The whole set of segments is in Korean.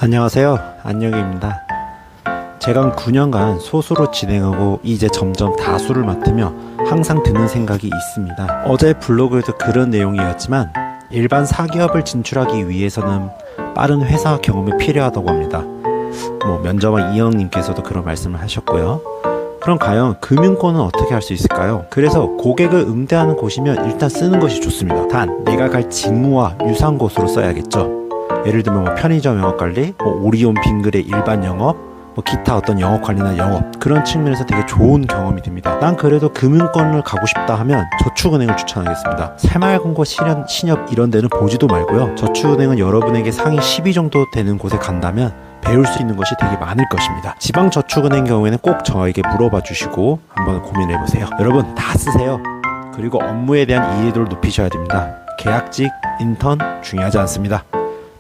안녕하세요, 안녕입니다. 제가 한 9년간 소수로 진행하고 이제 점점 다수를 맡으며 항상 드는 생각이 있습니다. 어제 블로그에도 그런 내용이었지만 일반 사기업을 진출하기 위해서는 빠른 회사 경험이 필요하다고 합니다. 면접원 이영님께서도 그런 말씀을 하셨고요. 그럼 과연 금융권은 어떻게 할 수 있을까요? 그래서 고객을 응대하는 곳이면 일단 쓰는 것이 좋습니다. 단 내가 갈 직무와 유사한 곳으로 써야겠죠. 예를 들면 편의점 영업관리, 오리온 빙글의 일반 영업, 기타 어떤 영업 관리나 영업, 그런 측면에서 되게 좋은 경험이 됩니다. 난 그래도 금융권을 가고 싶다 하면 저축은행을 추천하겠습니다. 새마을금고, 신협 이런 데는 보지도 말고요. 저축은행은 여러분에게 상위 10위 정도 되는 곳에 간다면 배울 수 있는 것이 되게 많을 것입니다. 지방저축은행 경우에는 꼭 저에게 물어봐 주시고 한번 고민해 보세요. 여러분 다 쓰세요. 그리고 업무에 대한 이해도를 높이셔야 됩니다. 계약직, 인턴 중요하지 않습니다.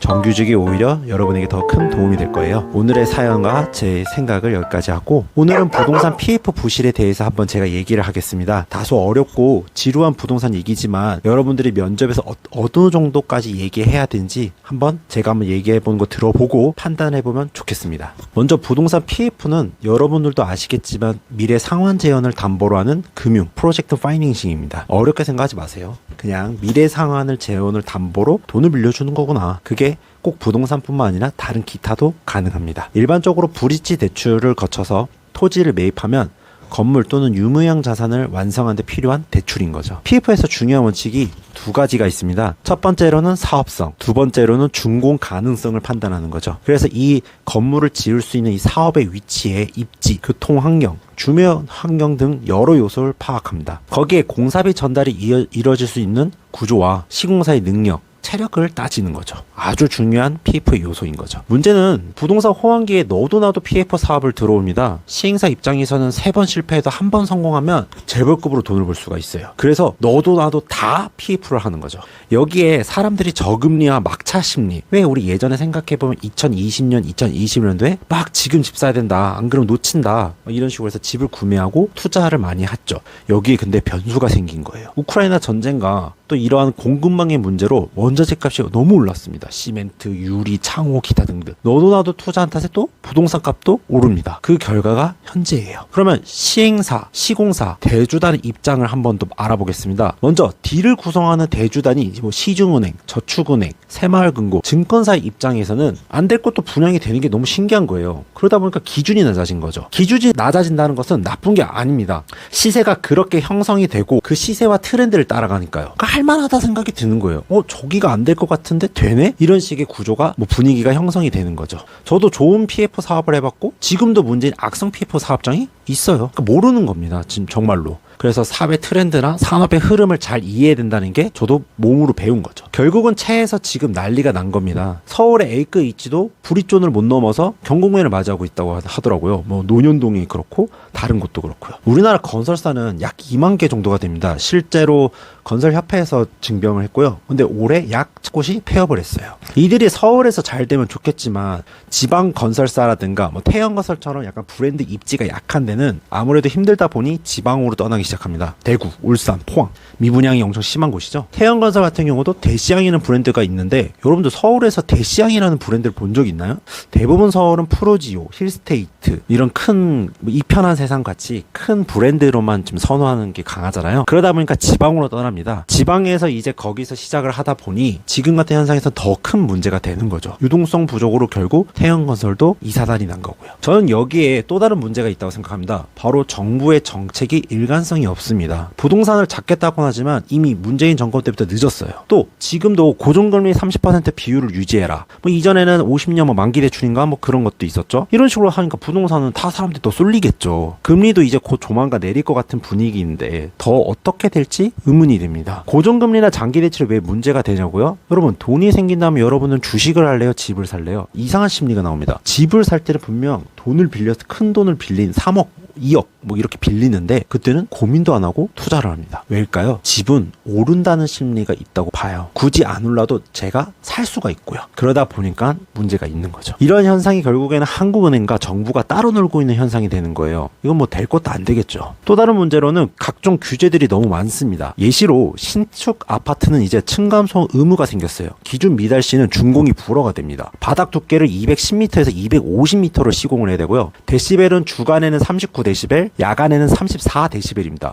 정규직이 오히려 여러분에게 더 큰 도움이 될 거예요. 오늘의 사연과 제 생각을 여기까지 하고, 오늘은 부동산 PF 부실에 대해서 한번 제가 얘기를 하겠습니다. 다소 어렵고 지루한 부동산 얘기지만 여러분들이 면접에서 어느 정도까지 얘기해야 되는지 한번 제가 한번 얘기해 보는 거 들어보고 판단해 보면 좋겠습니다. 먼저 부동산 PF는 여러분들도 아시겠지만 미래 상환 재현을 담보로 하는 금융 프로젝트 파이낸싱입니다. 어렵게 생각하지 마세요. 그냥 미래 상환을 재현을 담보로 돈을 빌려주는 거구나. 그게 꼭 부동산뿐만 아니라 다른 기타도 가능합니다. 일반적으로 브릿지 대출을 거쳐서 토지를 매입하면 건물 또는 유무형 자산을 완성하는 데 필요한 대출인 거죠. PF에서 중요한 원칙이 두 가지가 있습니다. 첫 번째로는 사업성, 두 번째로는 준공 가능성을 판단하는 거죠. 그래서 이 건물을 지을 수 있는 이 사업의 위치에 입지, 교통 환경, 주변 환경 등 여러 요소를 파악합니다. 거기에 공사비 전달이 이뤄질 수 있는 구조와 시공사의 능력, 체력을 따지는 거죠. 아주 중요한 PF 요소인 거죠. 문제는 부동산 호황기에 너도 나도 PF 사업을 들어옵니다. 시행사 입장에서는 3번 실패해도 1번 성공하면 재벌급으로 돈을 벌 수가 있어요. 그래서 너도 나도 다 PF를 하는 거죠. 여기에 사람들이 저금리와 막차 심리, 왜 우리 예전에 생각해보면 2020년, 2021년도에 막 지금 집 사야 된다, 안 그러면 놓친다, 이런 식으로 해서 집을 구매하고 투자를 많이 했죠. 여기에 근데 변수가 생긴 거예요. 우크라이나 전쟁과 또 이러한 공급망의 문제로 원자재 값이 너무 올랐습니다. 시멘트, 유리, 창호, 기타 등등. 너도 나도 투자한 탓에 또 부동산 값도 오릅니다. 그 결과가 현재예요. 그러면 시행사, 시공사, 대주단의 입장을 한번 더 알아보겠습니다. 먼저 딜을 구성하는 대주단이 시중은행, 저축은행, 새마을금고, 증권사의 입장에서는 안 될 것도 분양이 되는 게 너무 신기한 거예요. 그러다 보니까 기준이 낮아진 거죠. 기준이 낮아진다는 것은 나쁜 게 아닙니다. 시세가 그렇게 형성이 되고 그 시세와 트렌드를 따라가니까요. 할만하다 생각이 드는 거예요. 저기가 안 될 것 같은데 되네? 이런 식의 구조가 분위기가 형성이 되는 거죠. 저도 좋은 PF 사업을 해봤고 지금도 문제인 악성 PF 사업장이 있어요. 그러니까 모르는 겁니다. 지금 정말로. 그래서 사업의 트렌드나 산업의 흐름을 잘 이해해야 된다는 게 저도 몸으로 배운 거죠. 결국은 차에서 지금 난리가 난 겁니다. 서울의 A급 입지도 브릿존을 못 넘어서 경공매를 맞이하고 있다고 하더라고요. 논현동이 그렇고 다른 곳도 그렇고요. 우리나라 건설사는 약 2만 개 정도가 됩니다. 실제로 건설협회에서 증명을 했고요. 근데 올해 약 곳이 폐업을 했어요. 이들이 서울에서 잘 되면 좋겠지만 지방 건설사라든가 태형건설처럼 약간 브랜드 입지가 약한 데는 아무래도 힘들다 보니 지방으로 떠나기 시작합니다. 대구, 울산, 포항, 미분양이 엄청 심한 곳이죠. 태형건설 같은 경우도 대시양이라는 브랜드가 있는데 여러분들 서울에서 대시양이라는 브랜드를 본 적 있나요? 대부분 서울은 프로지오, 힐스테이트 이런 큰 이편한 세상 같이 큰 브랜드로만 좀 선호하는 게 강하잖아요. 그러다 보니까 지방으로 떠납니다. 지방에서 이제 거기서 시작을 하다 보니 지금 같은 현상에서 더 큰 문제가 되는 거죠. 유동성 부족으로 결국 태형건설도 이사단이 난 거고요. 저는 여기에 또 다른 문제가 있다고 생각합니다. 바로 정부의 정책이 일관성이 없습니다. 부동산을 잡겠다고 하지만 이미 문재인 정권 때부터 늦었어요. 또 지금도 고정금리 30% 비율을 유지해라. 이전에는 50년 만기 대출인가 그런 것도 있었죠. 이런 식으로 하니까 부동산은 다 사람들이 더 쏠리겠죠. 금리도 이제 곧 조만간 내릴 것 같은 분위기인데 더 어떻게 될지 의문이 됩니다. 고정금리나 장기 대출이 왜 문제가 되냐고요? 여러분 돈이 생긴다면 여러분은 주식을 할래요? 집을 살래요? 이상한 심리가 나옵니다. 집을 살 때는 분명 돈을 빌려서 큰 돈을 빌린 3억 2억 뭐 이렇게 빌리는데 그때는 고민도 안 하고 투자를 합니다. 왜일까요? 집은 오른다는 심리가 있다고 봐요. 굳이 안 올라도 제가 살 수가 있고요. 그러다 보니까 문제가 있는 거죠. 이런 현상이 결국에는 한국은행과 정부가 따로 놀고 있는 현상이 되는 거예요. 이건 뭐 될 것도 안 되겠죠. 또 다른 문제로는 각종 규제들이 너무 많습니다. 예시로 신축 아파트는 이제 층간소음 의무가 생겼어요. 기준 미달 시는 준공이 불허가 됩니다. 바닥 두께를 210m에서 250m로 시공을 해야 되고요. 데시벨은 주간에는 39데시벨, 야간에는 34데시벨입니다.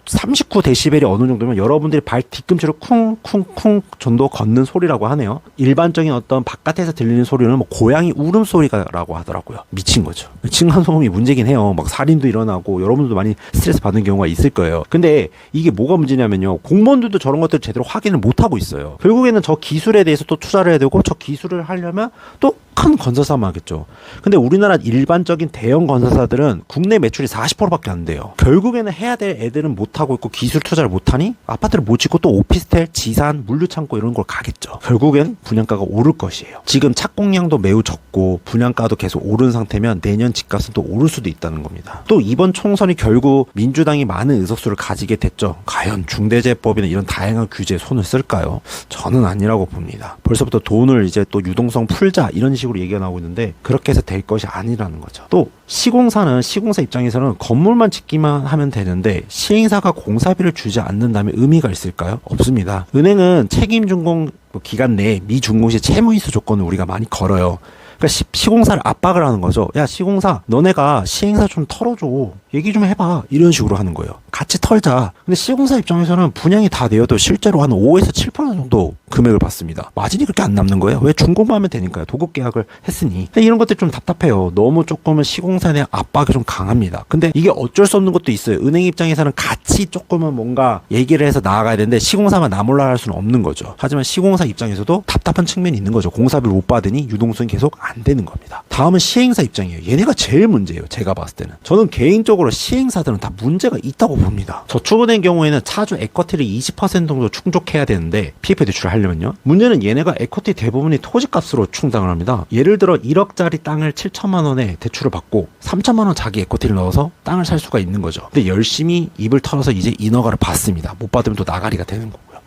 39데시벨이 어느 정도면 여러분들이 발 뒤꿈치로 쿵쿵쿵 정도 걷는 소리라고 하네요. 일반적인 어떤 바깥에서 들리는 소리는 뭐 고양이 울음소리라고 하더라고요. 미친 거죠. 층간소음이 문제긴 해요. 막 살인도 일어나고 여러분들도 많이 스트레스 받는 경우가 있을 거예요. 근데 이게 뭐가 문제냐면요. 공무원들도 저런 것들을 제대로 확인을 못 하고 있어요. 결국에는 저 기술에 대해서 또 투자를 해야 되고 저 기술을 하려면 또 큰 건설사만 하겠죠. 근데 우리나라 일반적인 대형 건설사들은 국내 매출이 40%밖에 안 돼요. 결국에는 해야 될 애들은 못 하고 있고 기술 투자를 못 하니 아파트를 못 짓고 또 오피스텔, 지산, 물류창고 이런 걸 가겠죠. 결국엔 분양가가 오를 것이에요. 지금 착공량도 매우 적고 분양가도 계속 오른 상태면 내년 집값은 또 오를 수도 있다는 겁니다. 또 이번 총선이 결국 민주당이 많은 의석수를 가지게 됐죠. 과연 중대재해법이나 이런 다양한 규제에 손을 쓸까요? 저는 아니라고 봅니다. 벌써부터 돈을 이제 또 유동성 풀자 이런 식으로 얘기가 나오고 있는데 그렇게 해서 될 것이 아니라는 거죠. 또 시공사 입장에서는 건물만 짓기만 하면 되는데 시행사가 공사비를 주지 않는다면 의미가 있을까요? 없습니다. 은행은 책임준공 기간 내에 미준공시 채무이수 조건을 우리가 많이 걸어요. 그러니까 시공사를 압박을 하는 거죠. 야, 시공사 너네가 시행사 좀 털어줘. 얘기 좀 해봐. 이런 식으로 하는 거예요. 같이 털자. 근데 시공사 입장에서는 분양이 다 되어도 실제로 한 5에서 7% 정도 금액을 받습니다. 마진이 그렇게 안 남는 거예요. 왜? 준공만 하면 되니까요. 도급 계약을 했으니. 근데 이런 것들 좀 답답해요. 너무 조금은 시공사에 대한 압박이 좀 강합니다. 근데 이게 어쩔 수 없는 것도 있어요. 은행 입장에서는 같이 조금은 뭔가 얘기를 해서 나아가야 되는데 시공사만 나 몰라 할 수는 없는 거죠. 하지만 시공사 입장에서도 답답한 측면이 있는 거죠. 공사비를 못 받으니 유동성이 계속 안 되는 겁니다. 다음은 시행사 입장이에요. 얘네가 제일 문제예요. 제가 봤을 때는. 저는 개인적으로 시행사들은 다 문제가 있다고 봅니다. 저축은행 경우에는 차주 에쿼티를 20% 정도 충족해야 되는데 PF 대출을 하려면요. 문제는 얘네가 에쿼티 대부분이 토지값으로 충당을 합니다. 예를 들어 1억짜리 땅을 7천만 원에 대출을 받고 3천만 원 자기 에쿼티를 넣어서 땅을 살 수가 있는 거죠. 근데 열심히 입을 털어서 이제 인허가를 받습니다. 못 받으면 또 나가리가 되는 거고요.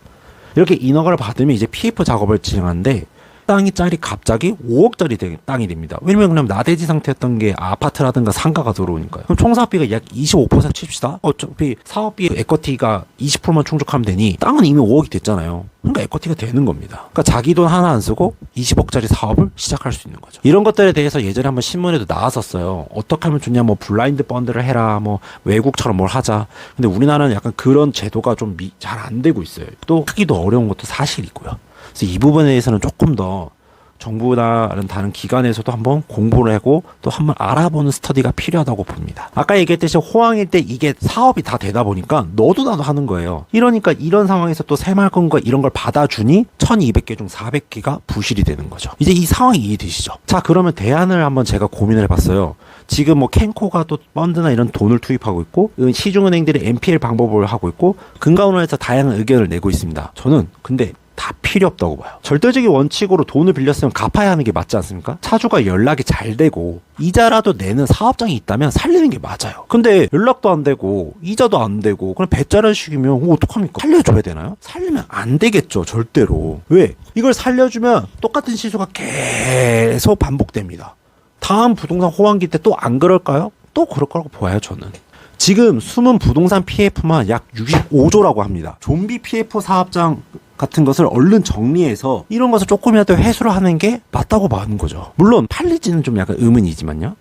이렇게 인허가를 받으면 이제 PF 작업을 진행하는데 땅이 짤이 갑자기 5억짜리 땅이 됩니다. 왜냐면 그냥 나대지 상태였던 게 아파트라든가 상가가 들어오니까요. 그럼 총사업비가 약 25% 칩시다. 어차피 사업비 에쿼티가 20%만 충족하면 되니 땅은 이미 5억이 됐잖아요. 그러니까 에쿼티가 되는 겁니다. 그러니까 자기 돈 하나 안 쓰고 20억짜리 사업을 시작할 수 있는 거죠. 이런 것들에 대해서 예전에 한번 신문에도 나왔었어요. 어떻게 하면 좋냐, 뭐 블라인드 펀드를 해라, 뭐 외국처럼 뭘 하자. 근데 우리나라는 약간 그런 제도가 좀 잘 안 되고 있어요. 또 하기도 어려운 것도 사실이고요. 그래서 이 부분에 대해서는 조금 더 정부나 다른 기관에서도 한번 공부를 하고 또 한번 알아보는 스터디가 필요하다고 봅니다. 아까 얘기했듯이 호황일 때 이게 사업이 다 되다 보니까 너도 나도 하는 거예요. 이러니까 이런 상황에서 또 새마을금고 이런 걸 받아주니 1200개 중 400개가 부실이 되는 거죠. 이제 이 상황이 이해되시죠? 자, 그러면 대안을 한번 제가 고민을 해봤어요. 지금 뭐 캔코가 또 펀드나 이런 돈을 투입하고 있고 시중은행들이 NPL 방법을 하고 있고 금감원에서 다양한 의견을 내고 있습니다. 저는 근데 다 필요 없다고 봐요. 절대적인 원칙으로 돈을 빌렸으면 갚아야 하는 게 맞지 않습니까? 차주가 연락이 잘 되고 이자라도 내는 사업장이 있다면 살리는 게 맞아요. 근데 연락도 안 되고 이자도 안 되고 그냥 배짜는 식이면 어떡합니까? 살려줘야 되나요? 살리면 안 되겠죠. 절대로. 왜? 이걸 살려주면 똑같은 시소가 계속 반복됩니다. 다음 부동산 호황기 때 또 안 그럴까요? 또 그럴 거라고 보아요. 저는. 지금 숨은 부동산 PF만 약 65조라고 합니다. 좀비 PF 사업장 같은 것을 얼른 정리해서 이런 것을 조금이라도 회수를 하는 게 맞다고 봐는 거죠. 물론 팔리지는 좀 약간 의문이지만요.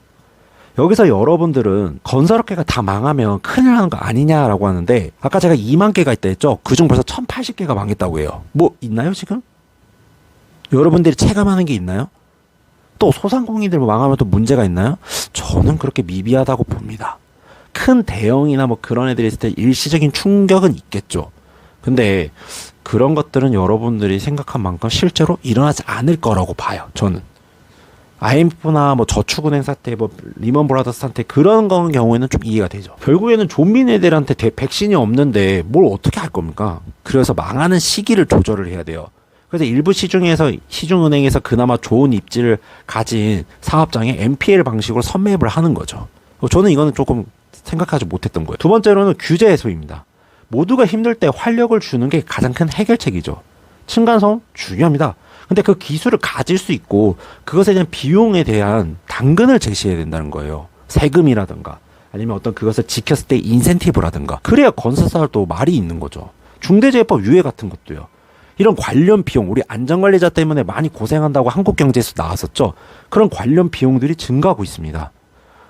여기서 여러분들은 건설업계가 다 망하면 큰일 나는 거 아니냐라고 하는데 아까 제가 2만 개가 있다 했죠. 그중 벌써 1080개가 망했다고 해요. 뭐 있나요 지금? 여러분들이 체감하는 게 있나요? 또 소상공인들 망하면 또 문제가 있나요? 저는 그렇게 미비하다고 봅니다. 큰 대형이나 뭐 그런 애들이 있을 때 일시적인 충격은 있겠죠. 근데 그런 것들은 여러분들이 생각한 만큼 실제로 일어나지 않을 거라고 봐요. 저는. IMF나 뭐 저축은행 사태, 뭐 리먼 브라더스 사태 그런 경우에는 좀 이해가 되죠. 결국에는 좀비네들한테 백신이 없는데 뭘 어떻게 할 겁니까? 그래서 망하는 시기를 조절을 해야 돼요. 그래서 일부 시중은행에서 그나마 좋은 입지를 가진 사업장에 NPL 방식으로 선매입을 하는 거죠. 저는 이거는 조금 생각하지 못했던 거예요. 두 번째로는 규제 해소입니다. 모두가 힘들 때 활력을 주는 게 가장 큰 해결책이죠. 층간소음 중요합니다. 근데 그 기술을 가질 수 있고 그것에 대한 비용에 대한 당근을 제시해야 된다는 거예요. 세금이라든가 아니면 어떤 그것을 지켰을 때 인센티브라든가. 그래야 건설사도 말이 있는 거죠. 중대재해법 유예 같은 것도요. 이런 관련 비용, 우리 안전관리자 때문에 많이 고생한다고 한국경제에서 나왔었죠. 그런 관련 비용들이 증가하고 있습니다.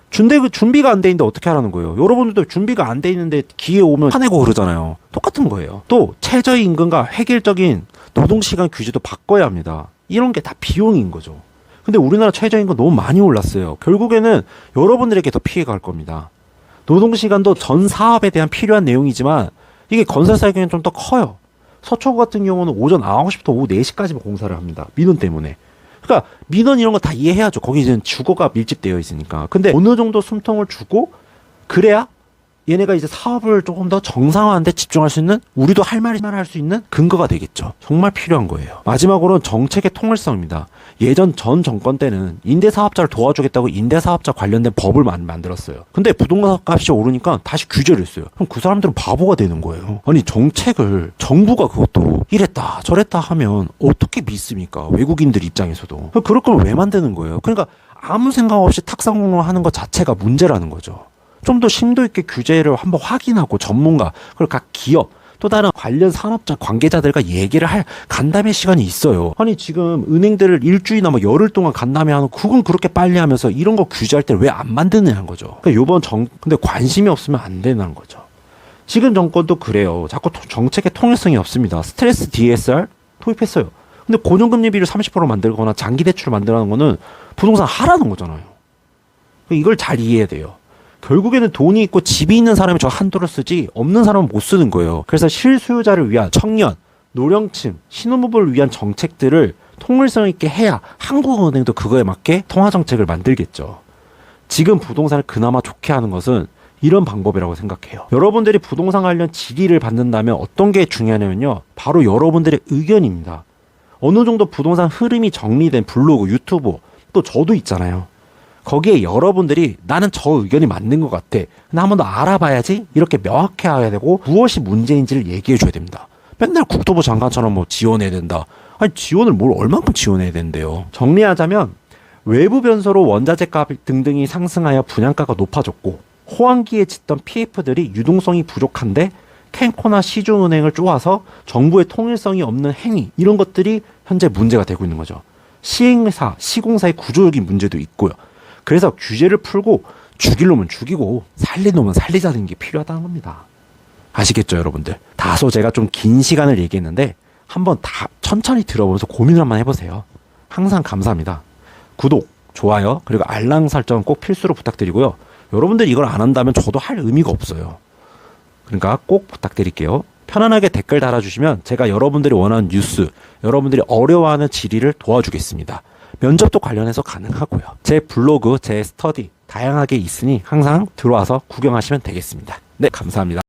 준비가 안 돼 있는데 어떻게 하라는 거예요? 여러분들도 준비가 안 돼 있는데 기회 오면 화내고 그러잖아요. 똑같은 거예요. 또 최저임금과 획일적인 노동시간 규제도 바꿔야 합니다. 이런 게 다 비용인 거죠. 근데 우리나라 최저임금 너무 많이 올랐어요. 결국에는 여러분들에게 더 피해가 갈 겁니다. 노동시간도 전 사업에 대한 필요한 내용이지만 이게 건설사에게는 좀 더 커요. 서초구 같은 경우는 오전 9시부터 오후 4시까지만 공사를 합니다. 민원 때문에. 그러니까 민원 이런 거 다 이해해야죠. 거기 이제 주거가 밀집되어 있으니까. 근데 어느 정도 숨통을 주고 그래야 얘네가 이제 사업을 조금 더 정상화하는 데 집중할 수 있는, 우리도 할 말이만 할 수 있는 근거가 되겠죠. 정말 필요한 거예요. 마지막으로는 정책의 통일성입니다. 예전 전 정권 때는 임대사업자를 도와주겠다고 임대사업자 관련된 법을 만들었어요. 근데 부동산 값이 오르니까 다시 규제를 했어요. 그럼 그 사람들은 바보가 되는 거예요. 아니 정책을 정부가 그것도 이랬다 저랬다 하면 어떻게 믿습니까? 외국인들 입장에서도. 그럴 거면 왜 만드는 거예요? 그러니까 아무 생각 없이 탁상공로 하는 것 자체가 문제라는 거죠. 좀 더 심도 있게 규제를 한번 확인하고 전문가, 그리고 각 기업, 또 다른 관련 산업자 관계자들과 얘기를 할 간담회 시간이 있어요. 아니 지금 은행들을 일주일이나 뭐 열흘 동안 간담회 하는, 그건 그렇게 빨리 하면서 이런 거 규제할 때 왜 안 만드느냐는 거죠. 그러니까 근데 관심이 없으면 안 되는 거죠. 지금 정권도 그래요. 자꾸 정책의 통일성이 없습니다. 스트레스 DSR 도입했어요. 근데 고정금리비를 30% 만들거나 장기 대출을 만들라는 거는 부동산 하라는 거잖아요. 이걸 잘 이해해야 돼요. 결국에는 돈이 있고 집이 있는 사람이 저 한도를 쓰지 없는 사람은 못 쓰는 거예요. 그래서 실수요자를 위한 청년, 노령층, 신혼부부를 위한 정책들을 통일성 있게 해야 한국은행도 그거에 맞게 통화정책을 만들겠죠. 지금 부동산을 그나마 좋게 하는 것은 이런 방법이라고 생각해요. 여러분들이 부동산 관련 질의를 받는다면 어떤 게 중요하냐면요. 바로 여러분들의 의견입니다. 어느 정도 부동산 흐름이 정리된 블로그, 유튜브, 또 저도 있잖아요. 거기에 여러분들이 나는 저 의견이 맞는 것 같아. 근데 한 번 더 알아봐야지. 이렇게 명확해야 되고 무엇이 문제인지를 얘기해 줘야 됩니다. 맨날 국토부 장관처럼 뭐 지원해야 된다. 아니 지원을 뭘 얼만큼 지원해야 된대요. 정리하자면 외부 변수로 원자재 값 등등이 상승하여 분양가가 높아졌고 호황기에 짙던 PF들이 유동성이 부족한데 캔코나 시중은행을 쪼아서 정부의 통일성이 없는 행위, 이런 것들이 현재 문제가 되고 있는 거죠. 시행사, 시공사의 구조적인 문제도 있고요. 그래서 규제를 풀고 죽일 놈은 죽이고 살릴 놈은 살리자는 게 필요하다는 겁니다. 아시겠죠, 여러분들? 다소 제가 좀 긴 시간을 얘기했는데 한번 다 천천히 들어보면서 고민을 한번 해보세요. 항상 감사합니다. 구독, 좋아요, 그리고 알람 설정은 꼭 필수로 부탁드리고요. 여러분들이 이걸 안 한다면 저도 할 의미가 없어요. 그러니까 꼭 부탁드릴게요. 편안하게 댓글 달아주시면 제가 여러분들이 원하는 뉴스, 여러분들이 어려워하는 질의를 도와주겠습니다. 면접도 관련해서 가능하고요. 제 블로그, 제 스터디 다양하게 있으니 항상 들어와서 구경하시면 되겠습니다. 네, 감사합니다.